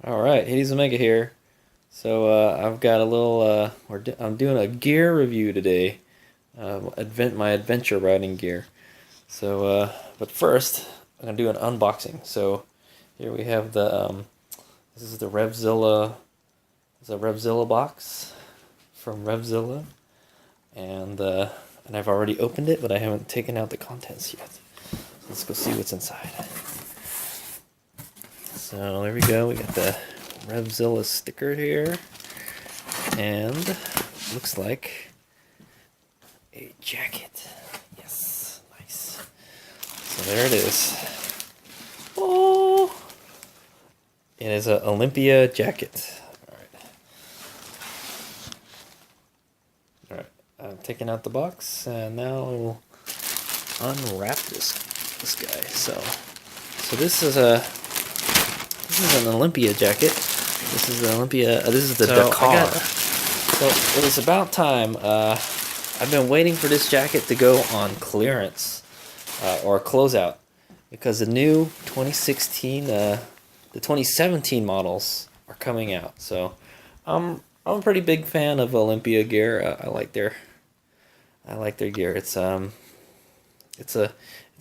Alright, Hades Omega here. So I've got a little, I'm doing a gear review today. My adventure riding gear. So, but first, I'm gonna do an unboxing. So here we have this is the Revzilla, it's a Revzilla box from Revzilla, and I've already opened it, but I haven't taken out the contents yet. So let's go see what's inside. So there we go. We got the Revzilla sticker here, and looks like a jacket. Yes, nice. So there it is. Oh, it is an Olympia jacket. All right. I'm taking out the box, and now we'll unwrap this guy. So this is an Olympia jacket. This is the Olympia. This is the Dakar. So it was about time. I've been waiting for this jacket to go on clearance or closeout because the new 2016, the 2017 models are coming out. So I'm a pretty big fan of Olympia gear. I like their gear. It's a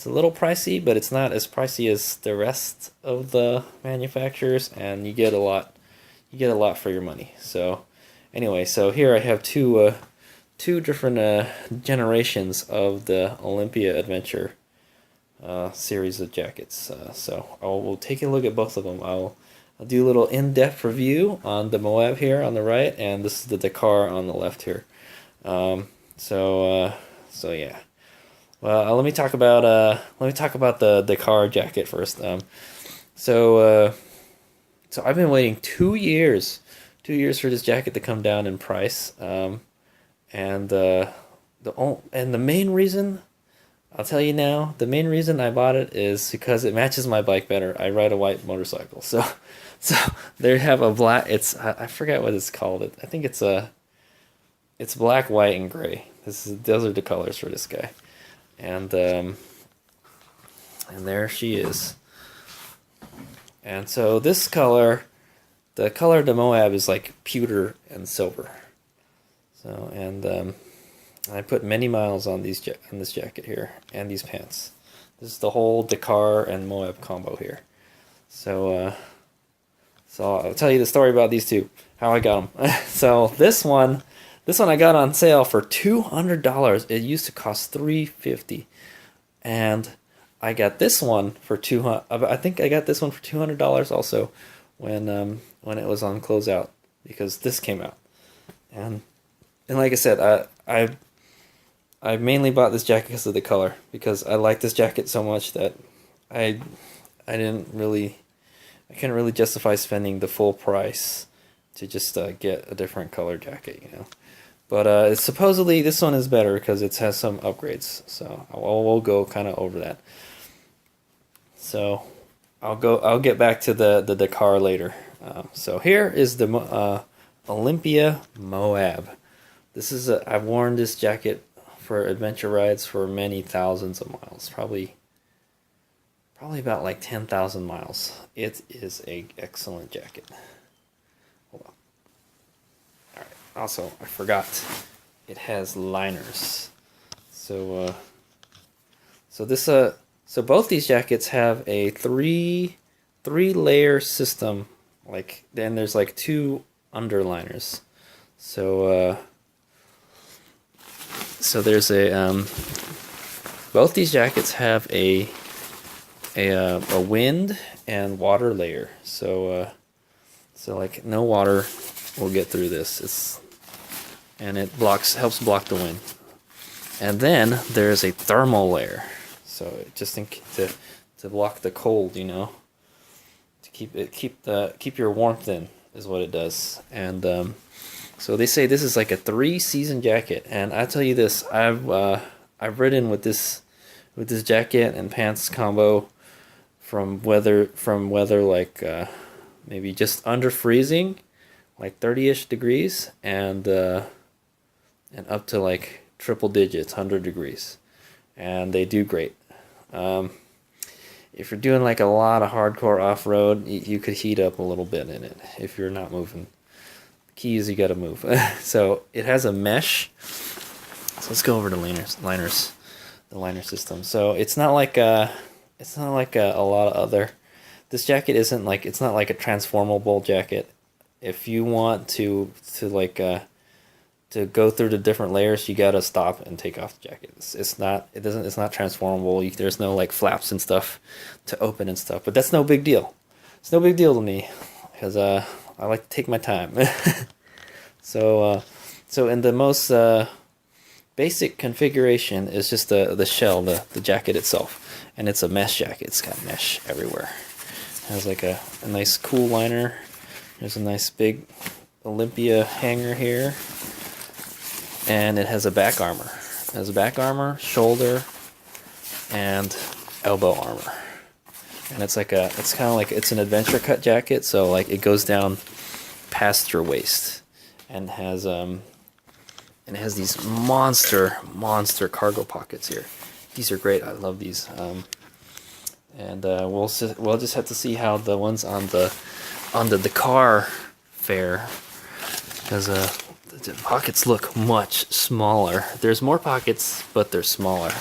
little pricey, but it's not as pricey as the rest of the manufacturers, and you get a lot for your money. So anyway, so here I have two different generations of the Olympia Adventure series of jackets. So we'll take a look at both of them. I'll do a little in-depth review on the Moab here on the right, and this is the Dakar on the left here. So yeah. Well, let me talk about the Dakar jacket first. So I've been waiting 2 years for this jacket to come down in price. And the main reason, I'll tell you now, the main reason I bought it is because it matches my bike better. I ride a white motorcycle, so they have a black. I forget what it's called. I think it's black, white, and gray. Those are the colors for this guy. And there she is. And so this color, the color of the Moab is like pewter and silver. So I put many miles on this jacket here and these pants. This is the whole Dakar and Moab combo here. So I'll tell you the story about these two, how I got them. So this one I got on sale for $200. It used to cost $350, and I got this one for $200. I think I got this one for $200 also when it was on closeout, because this came out. And like I said, I mainly bought this jacket because of the color, because I like this jacket so much that I couldn't really justify spending the full price to just get a different color jacket, you know. But supposedly this one is better because it has some upgrades. So we'll go kind of over that. So I'll get back to the Dakar later. So here is the Olympia Moab. I've worn this jacket for adventure rides for many thousands of miles, probably about like 10,000 miles. It is a excellent jacket. Hold on. All right. Also, I forgot, it has liners. So both these jackets have a three layer system. Like, then there's like two underliners. So there's both these jackets have a wind and water layer. So like no water will get through this. And it helps block the wind. And then there's a thermal layer. So just to block the cold, you know, to keep your warmth in is what it does. And so they say this is like a 3-season jacket, and I tell you this, I've ridden with this jacket and pants combo from weather like maybe just under freezing, like 30-ish degrees, and up to like triple digits, 100 degrees, and they do great. if you're doing like a lot of hardcore off-road, you could heat up a little bit in it if you're not moving. The key is you got to move. So it has a mesh. So let's go over to the liner system. So it's not like a lot of other. This jacket isn't like, it's not like a transformable jacket. If you want to go through the different layers, you gotta stop and take off the jacket. It's not transformable. There's no like flaps and stuff to open and stuff. But that's no big deal. It's no big deal to me because I like to take my time. So in the most basic configuration is just the shell, the jacket itself, and it's a mesh jacket. It's got mesh everywhere. It has like a nice cool liner. There's a nice big Olympia hanger here, and it has a back armor. It has a back armor, shoulder, and elbow armor. And it's kind of like it's an adventure cut jacket, so like it goes down past your waist, and has these monster cargo pockets here. These are great. I love these. And we'll just have to see how the ones on the Dakar fare, because the pockets look much smaller. There's more pockets, but they're smaller.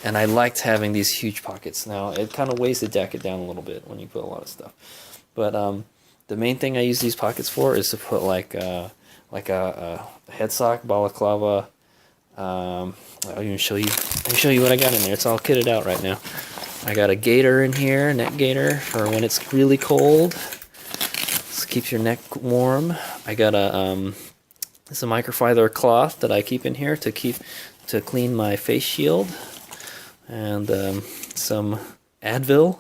And I liked having these huge pockets. Now it kind of weighs the jacket down a little bit when you put a lot of stuff. But the main thing I use these pockets for is to put like a headsock, balaclava. I'll even show you. I'll show you what I got in there. It's all kitted out right now. I got a gaiter in here, neck gaiter for when it's really cold. This keeps your neck warm. I got it's a microfiber cloth that I keep in here to clean my face shield, and some Advil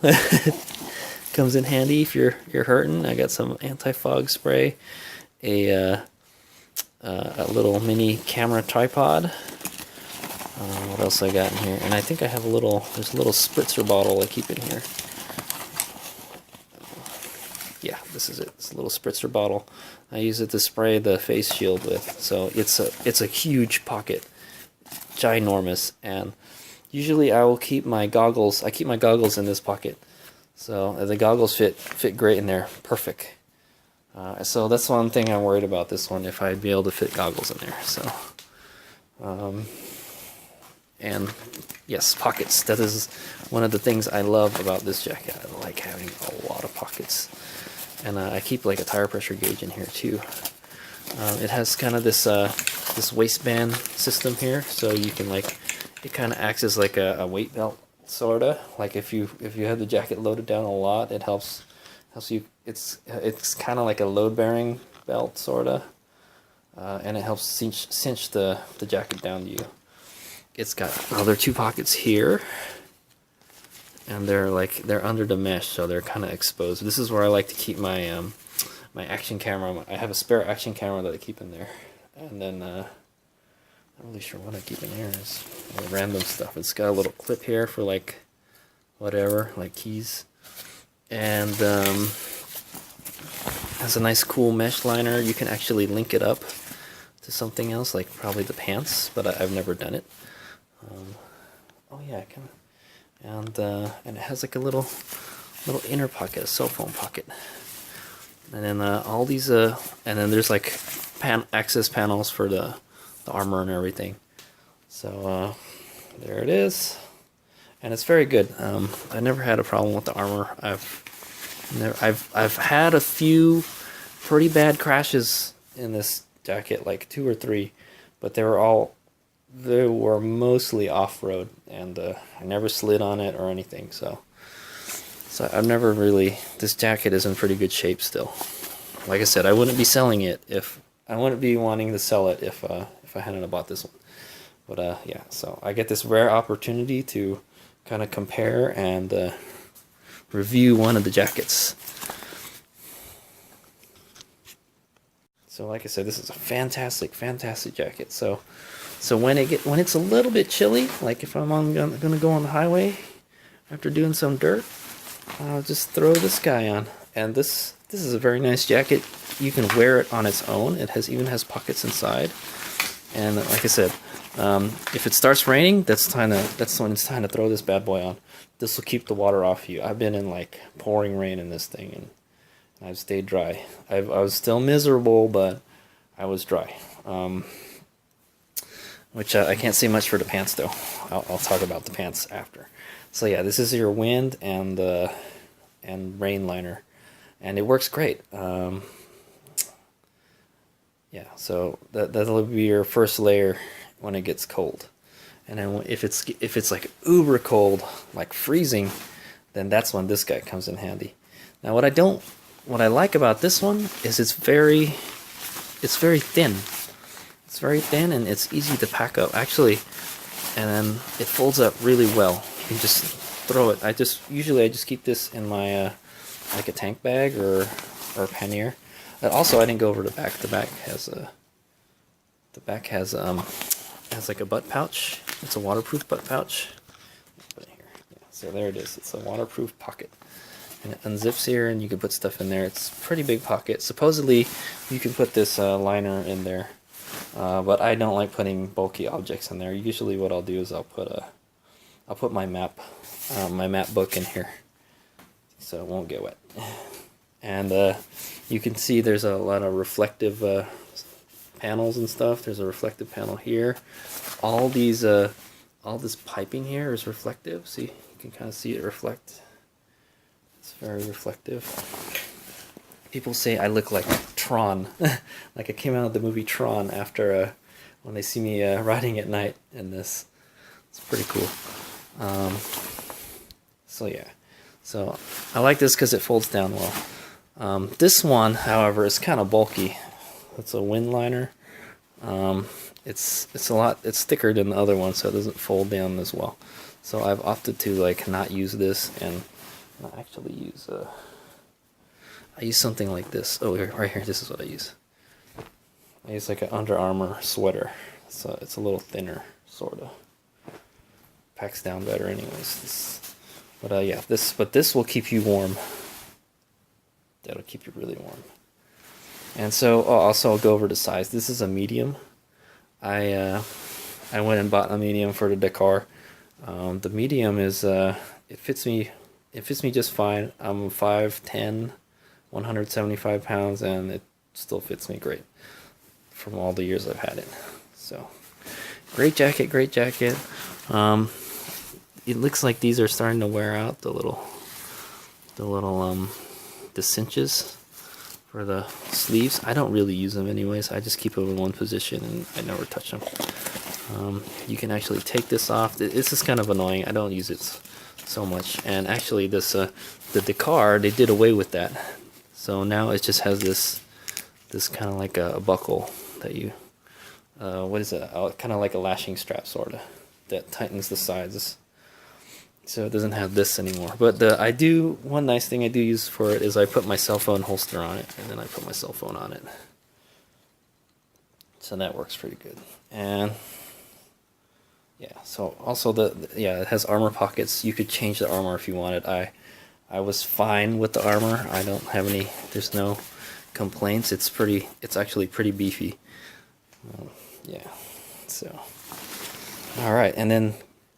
comes in handy if you're hurting. I got some anti-fog spray, a little mini camera tripod. What else I got in here? And I think I have there's a little spritzer bottle I keep in here. Yeah, this is it. It's a little spritzer bottle. I use it to spray the face shield with. So it's a huge pocket, ginormous. And usually I will keep my goggles. I keep my goggles in this pocket. So the goggles fit great in there, perfect. So that's one thing I'm worried about this one, if I'd be able to fit goggles in there. So. And yes, pockets. That is one of the things I love about this jacket. I like having a lot of pockets. And I keep like a tire pressure gauge in here too. It has kind of this waistband system here, so you can it kind of acts as like a weight belt, sorta. Like if you have the jacket loaded down a lot, it helps you. It's kind of like a load bearing belt, sorta. And it helps cinch the jacket down to you. It's got there are two pockets here, and they're under the mesh, so they're kind of exposed. This is where I like to keep my my action camera. I have a spare action camera that I keep in there, and then I'm not really sure what I keep in here. Is random stuff. It's got a little clip here for like whatever, like keys, and has a nice cool mesh liner. You can actually link it up to something else, like probably the pants, but I've never done it. Oh yeah, I can. And it has like a little inner pocket, a cell phone pocket. And then all these and then there's like access panels for the armor and everything. So there it is, and it's very good. I never had a problem with the armor. I've had a few pretty bad crashes in this jacket, like 2 or 3, but they were mostly off-road, and I never slid on it or anything. So I've never really. This jacket is in pretty good shape still. Like I said, I wouldn't be selling it if I wouldn't be wanting to sell it if I hadn't bought this one. But yeah, so I get this rare opportunity to kind of compare and review one of the jackets. So like I said, this is a fantastic jacket. So when it's a little bit chilly, like if I'm gonna go on the highway after doing some dirt, I'll just throw this guy on. And this is a very nice jacket. You can wear it on its own. It even has pockets inside. And like I said, if it starts raining, that's when it's time to throw this bad boy on. This will keep the water off you. I've been in like pouring rain in this thing, and I've stayed dry. I was still miserable, but I was dry. Which I can't say much for the pants though. I'll talk about the pants after. So yeah, this is your wind and rain liner, and it works great. Yeah, so that'll be your first layer when it gets cold, and then if it's like uber cold, like freezing, then that's when this guy comes in handy. Now what I like about this one is it's very thin. It's very thin and it's easy to pack up actually, and then it folds up really well. You can just throw it. Usually I just keep this in my like a tank bag or pannier. Also, I didn't go over the back. The back has like a butt pouch. It's a waterproof butt pouch. Put it here. Yeah, so there it is. It's a waterproof pocket, and it unzips here, and you can put stuff in there. It's a pretty big pocket. Supposedly, you can put this liner in there, but I don't like putting bulky objects in there. Usually, what I'll do is I'll put my map book in here, so it won't get wet. And you can see there's a lot of reflective panels and stuff. There's a reflective panel here. All this piping here is reflective. See, you can kind of see it reflect. It's very reflective. People say I look like Tron, like I came out of the movie Tron after when they see me riding at night in this. It's pretty cool. So yeah, so I like this because it folds down well. This one, however, is kind of bulky. It's a wind liner. It's thicker than the other one, so it doesn't fold down as well. So I've opted to like not use this and actually use I use something like this. Oh, right here. This is what I use. I use like an Under Armour sweater. So it's a little thinner, sort of. Packs down better, anyways. This will keep you warm. That'll keep you really warm. And so, also I'll go over the size. This is a medium. I went and bought a medium for the Dakar. The medium is it fits me just fine. I'm 5'10", 175 pounds, and it still fits me great from all the years I've had it. So, great jacket. It looks like these are starting to wear out, the cinches for the sleeves. I don't really use them anyways. I just keep them in one position and I never touch them. You can actually take this off. This is kind of annoying. I don't use it so much. And actually, the Dakar, they did away with that. So now it just has this kind of like a buckle that you, what is it? Kind of like a lashing strap, sort of, that tightens the sides. So it doesn't have this anymore. But one nice thing I do use for it is I put my cell phone holster on it, and then I put my cell phone on it. So that works pretty good. And yeah, so also it has armor pockets. You could change the armor if you wanted. I was fine with the armor. I don't have any. There's no complaints. It's actually pretty beefy. Yeah. So all right, and then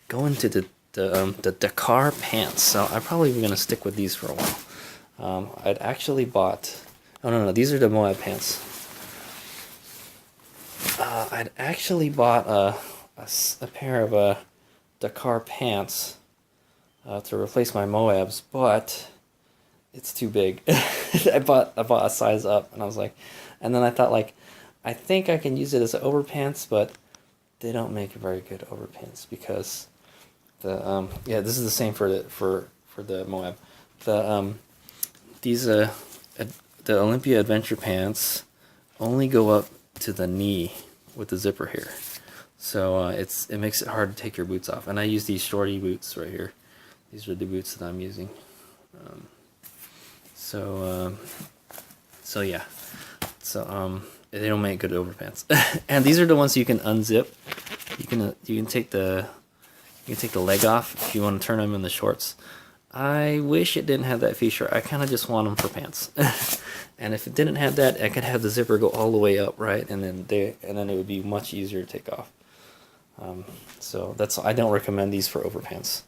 going to the Dakar pants. So I'm probably going to stick with these for a while. I'd actually bought... Oh, no, these are the Moab pants. I'd actually bought a pair of Dakar pants to replace my Moabs, but it's too big. I bought a size up, and I was like... And then I thought, like, I think I can use it as overpants, but they don't make very good overpants because... this is the same for the Moab. The Olympia adventure pants only go up to the knee with the zipper here, so it makes it hard to take your boots off. And I use these shorty boots right here. These are the boots that I'm using. Yeah. So they don't make good overpants. And these are the ones you can unzip. You can take the leg off if you want to turn them into shorts. I wish it didn't have that feature. I kind of just want them for pants. And if it didn't have that, I could have the zipper go all the way up, right? And then it would be much easier to take off. So I don't recommend these for overpants.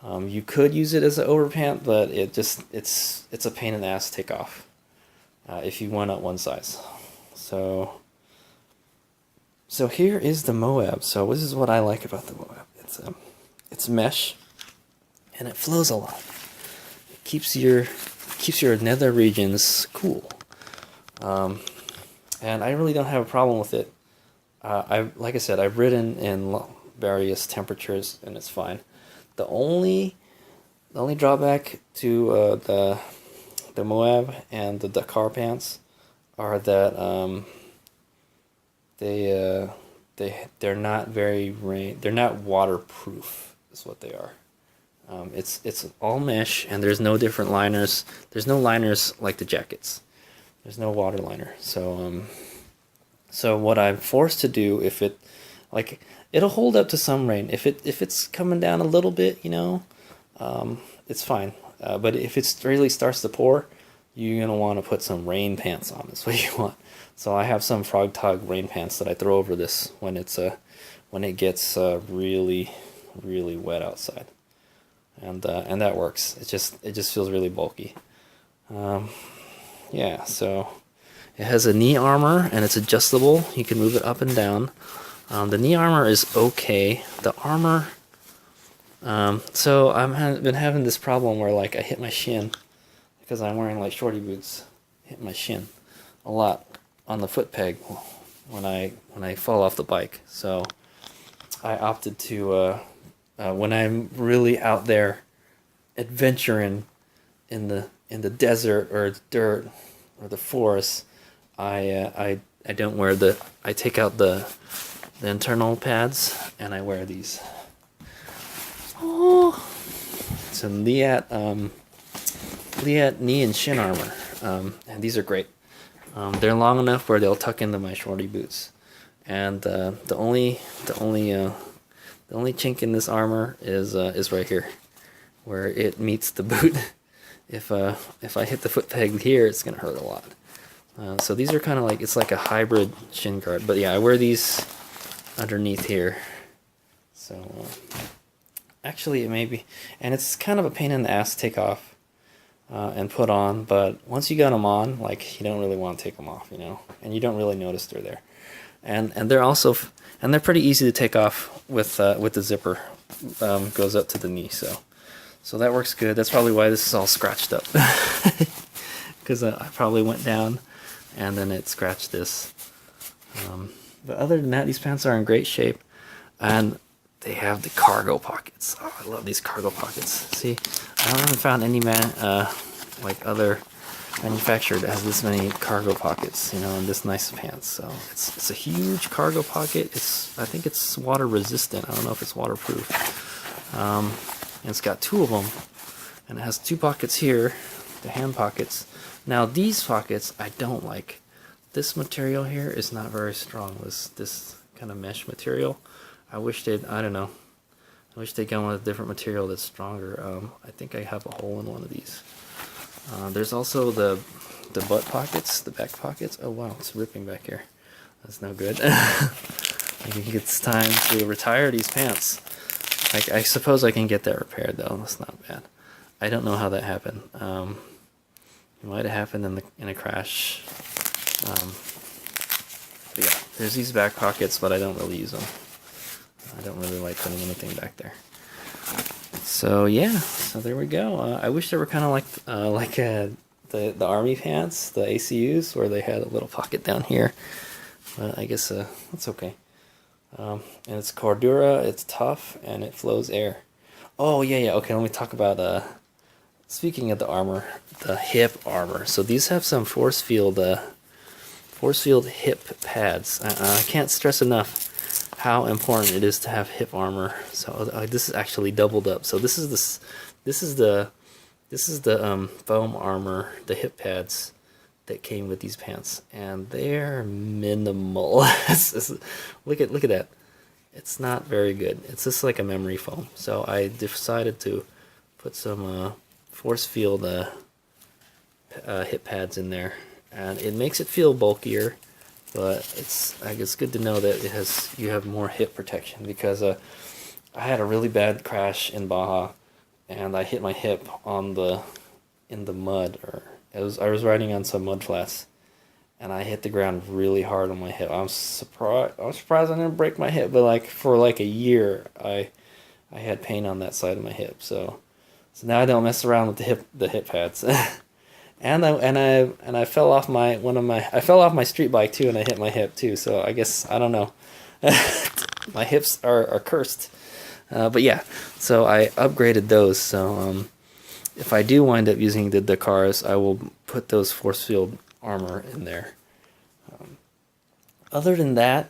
You could use it as an overpant, but it's a pain in the ass to take off if you went up one size. So here is the Moab. So this is what I like about the Moab. It's mesh, and it flows a lot. It keeps your nether regions cool. And I really don't have a problem with it. Like I said, I've ridden in various temperatures, and it's fine. The only drawback to the Moab and the Dakar pants are that they're not they're not waterproof, is what they are. It's all mesh, and there's no different liners. There's no liners like the jackets. There's no water liner. So what I'm forced to do, it'll hold up to some rain. If it's coming down a little bit, it's fine. But if it really starts to pour, you're gonna want to put some rain pants on. That's what you want. So I have some Frog Tog rain pants that I throw over this when it gets really wet outside, and that works. It just feels really bulky. Yeah, so it has a knee armor, and it's adjustable. You can move it up and down. The knee armor is okay. The armor, so I've been having this problem where I hit my shin because I'm wearing shorty boots. Hit my shin a lot on the foot peg when I fall off the bike. So I opted to when I'm really out there adventuring in the desert or the dirt or the forest, I don't wear I take out the internal pads and I wear these. Oh, it's a Liat knee and shin armor, and these are great. They're long enough where they'll tuck into my shorty boots, and the only chink in this armor is right here, where it meets the boot. If I hit the foot peg here, it's gonna hurt a lot. So these are kind of it's like a hybrid shin guard. But yeah, I wear these underneath here. So actually, it may be, and it's kind of a pain in the ass to take off and put on. But once you got them on, you don't really want to take them off, and you don't really notice they're there. And they're also they're pretty easy to take off with the zipper. Goes up to the knee, so that works good. That's probably why this is all scratched up, because I probably went down and then it scratched this. But other than that, these pants are in great shape, and they have the cargo pockets. Oh, I love these cargo pockets. See, I haven't found any other manufacturer that has this many cargo pockets, in this nice pants. So it's a huge cargo pocket. I think it's water resistant. I don't know if it's waterproof. And it's got two of them, and it has two pockets here, the hand pockets. Now these pockets I don't like. This material here is not very strong. This kind of mesh material. I wish they'd gone with a different material that's stronger. I think I have a hole in one of these. There's also the butt pockets, the back pockets. Oh wow, it's ripping back here. That's no good. I think it's time to retire these pants. I suppose I can get that repaired though. That's not bad. I don't know how that happened. It might have happened in a crash. But yeah, there's these back pockets, but I don't really use them. I don't really like putting anything back there. So yeah, so there we go. I wish they were kind of like the army pants, the ACUs, where they had a little pocket down here. But I guess that's okay. And it's Cordura, it's tough, and it flows air. Oh yeah. Okay, let me talk about speaking of the armor, the hip armor. So these have some force field hip pads. I can't stress enough how important it is to have hip armor. So this is actually doubled up. So this is the foam armor, the hip pads that came with these pants, and they're minimal. Look at that. It's not very good. It's just like a memory foam. So I decided to put some force field hip pads in there, and it makes it feel bulkier. But it's good to know that you have more hip protection, because I had a really bad crash in Baja, and I hit my hip in the mud, or I was riding on some mud flats, and I hit the ground really hard on my hip. I was surprised I didn't break my hip, but like for like a year I had pain on that side of my hip. So now I don't mess around with the hip pads. And I fell off my street bike too, and I hit my hip too. So I guess, I don't know. My hips are cursed. But yeah, so I upgraded those. So if I do wind up using the Dakars, I will put those force field armor in there. Other than that,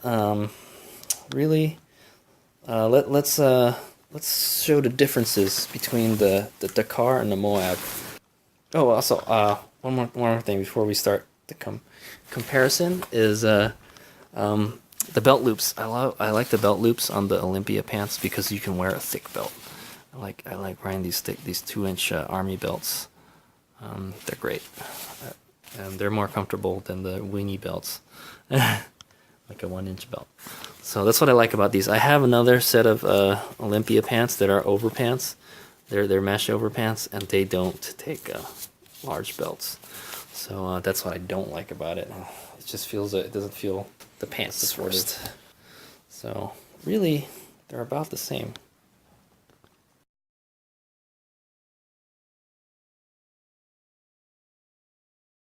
really, let's show the differences between the Dakar and the Moab. Oh, also, one more thing before we start the comparison is the belt loops. I like the belt loops on the Olympia pants because you can wear a thick belt. I like wearing these 2-inch army belts. They're great, and they're more comfortable than the weenie belts, like a 1-inch belt. So that's what I like about these. I have another set of Olympia pants that are over pants. They're mesh over pants, and they don't take large belts. So that's what I don't like about it. It just feels it doesn't feel the pants is forced. So really, they're about the same.